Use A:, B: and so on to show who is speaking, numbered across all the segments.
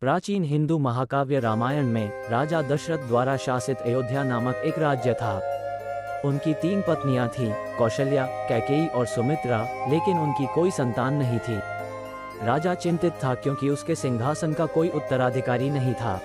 A: प्राचीन हिंदू महाकाव्य रामायण में राजा दशरथ द्वारा शासित अयोध्या नामक एक राज्य था। उनकी 3 पत्नियां थीं, कौशल्या, कैकेयी और सुमित्रा, लेकिन उनकी कोई संतान नहीं थी। राजा चिंतित था क्योंकि उसके सिंहासन का कोई उत्तराधिकारी नहीं था।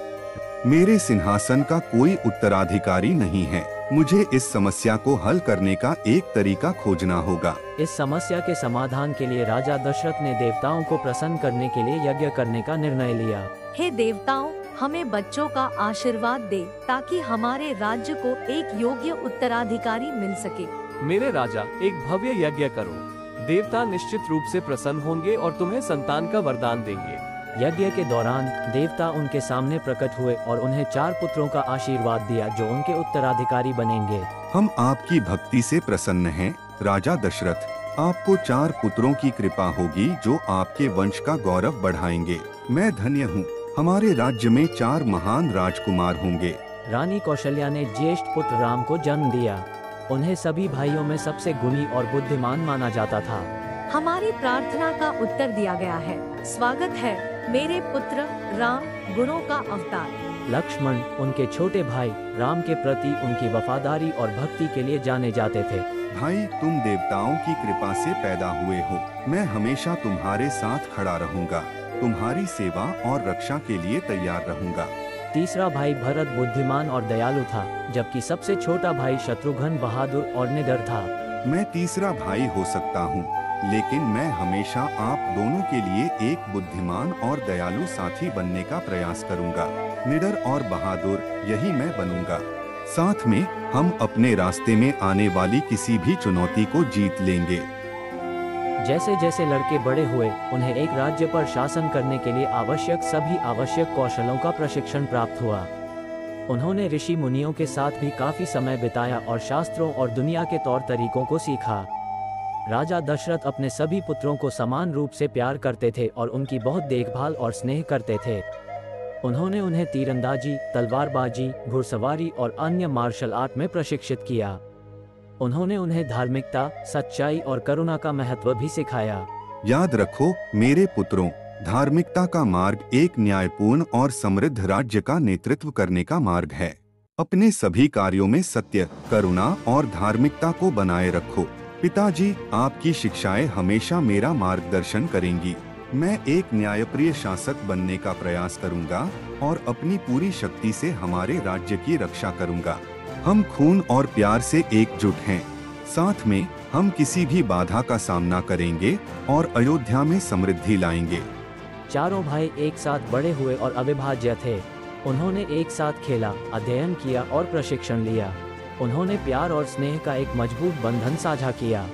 B: मेरे सिंहासन का कोई उत्तराधिकारी नहीं है। मुझे इस समस्या को हल करने का एक तरीका खोजना होगा।
A: इस समस्या के समाधान के लिए राजा दशरथ ने देवताओं को प्रसन्न करने के लिए यज्ञ करने का निर्णय लिया।
C: हे देवताओं, हमें बच्चों का आशीर्वाद दे ताकि हमारे राज्य को एक योग्य उत्तराधिकारी मिल सके।
D: मेरे राजा, एक भव्य यज्ञ करो। देवता निश्चित रूप से प्रसन्न होंगे और तुम्हें संतान का वरदान देंगे।
A: यज्ञ के दौरान देवता उनके सामने प्रकट हुए और उन्हें 4 पुत्रों का आशीर्वाद दिया जो उनके उत्तराधिकारी बनेंगे।
B: हम आपकी भक्ति से प्रसन्न हैं, राजा दशरथ। आपको 4 पुत्रों की कृपा होगी जो आपके वंश का गौरव बढ़ाएंगे। मैं धन्य हूँ। हमारे राज्य में 4 महान राजकुमार होंगे।
A: रानी कौशल्या ने ज्येष्ठ पुत्र राम को जन्म दिया। उन्हें सभी भाइयों में सबसे गुणी और बुद्धिमान माना जाता था।
C: हमारी प्रार्थना का उत्तर दिया गया है। स्वागत है मेरे पुत्र राम, गुणों का अवतार।
A: लक्ष्मण उनके छोटे भाई राम के प्रति उनकी वफादारी और भक्ति के लिए जाने जाते थे।
B: भाई, तुम देवताओं की कृपा से पैदा हुए हो। मैं हमेशा तुम्हारे साथ खड़ा रहूंगा। तुम्हारी सेवा और रक्षा के लिए तैयार रहूंगा।
A: तीसरा भाई भरत बुद्धिमान और दयालु था, जबकि सबसे छोटा भाई शत्रुघ्न बहादुर और निडर था।
B: मैं तीसरा भाई हो सकता हूँ, लेकिन मैं हमेशा आप दोनों के लिए एक बुद्धिमान और दयालु साथी बनने का प्रयास करूंगा। निडर और बहादुर यही मैं बनूंगा। साथ में हम अपने रास्ते में आने वाली किसी भी चुनौती को जीत लेंगे।
A: जैसे जैसे लड़के बड़े हुए, उन्हें एक राज्य पर शासन करने के लिए आवश्यक सभी आवश्यक कौशलों का प्रशिक्षण प्राप्त हुआ। उन्होंने ऋषि मुनियों के साथ भी काफी समय बिताया और शास्त्रों और दुनिया के तौर तरीकों को सीखा। राजा दशरथ अपने सभी पुत्रों को समान रूप से प्यार करते थे और उनकी बहुत देखभाल और स्नेह करते थे। उन्होंने उन्हें तीरंदाजी, तलवारबाजी, घुड़सवारी और अन्य मार्शल आर्ट में प्रशिक्षित किया। उन्होंने उन्हें धार्मिकता, सच्चाई और करुणा का महत्व भी सिखाया।
B: याद रखो मेरे पुत्रों, धार्मिकता का मार्ग एक न्यायपूर्ण और समृद्ध राज्य का नेतृत्व करने का मार्ग है। अपने सभी कार्यों में सत्य, करुणा और धार्मिकता को बनाए रखो। पिताजी, आपकी शिक्षाएं हमेशा मेरा मार्गदर्शन करेंगी। मैं एक न्यायप्रिय शासक बनने का प्रयास करूंगा और अपनी पूरी शक्ति से हमारे राज्य की रक्षा करूंगा। हम खून और प्यार से एकजुट हैं। साथ में हम किसी भी बाधा का सामना करेंगे और अयोध्या में समृद्धि लाएंगे।
A: चारों भाई एक साथ बड़े हुए और अविभाज्य थे। उन्होंने एक साथ खेला, अध्ययन किया और प्रशिक्षण लिया। उन्होंने प्यार और स्नेह का एक मजबूत बंधन साझा किया।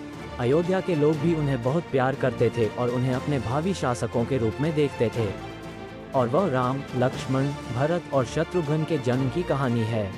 A: अयोध्या के लोग भी उन्हें बहुत प्यार करते थे और उन्हें अपने भावी शासकों के रूप में देखते थे। और वह राम, लक्ष्मण, भरत और शत्रुघ्न के जन्म की कहानी है।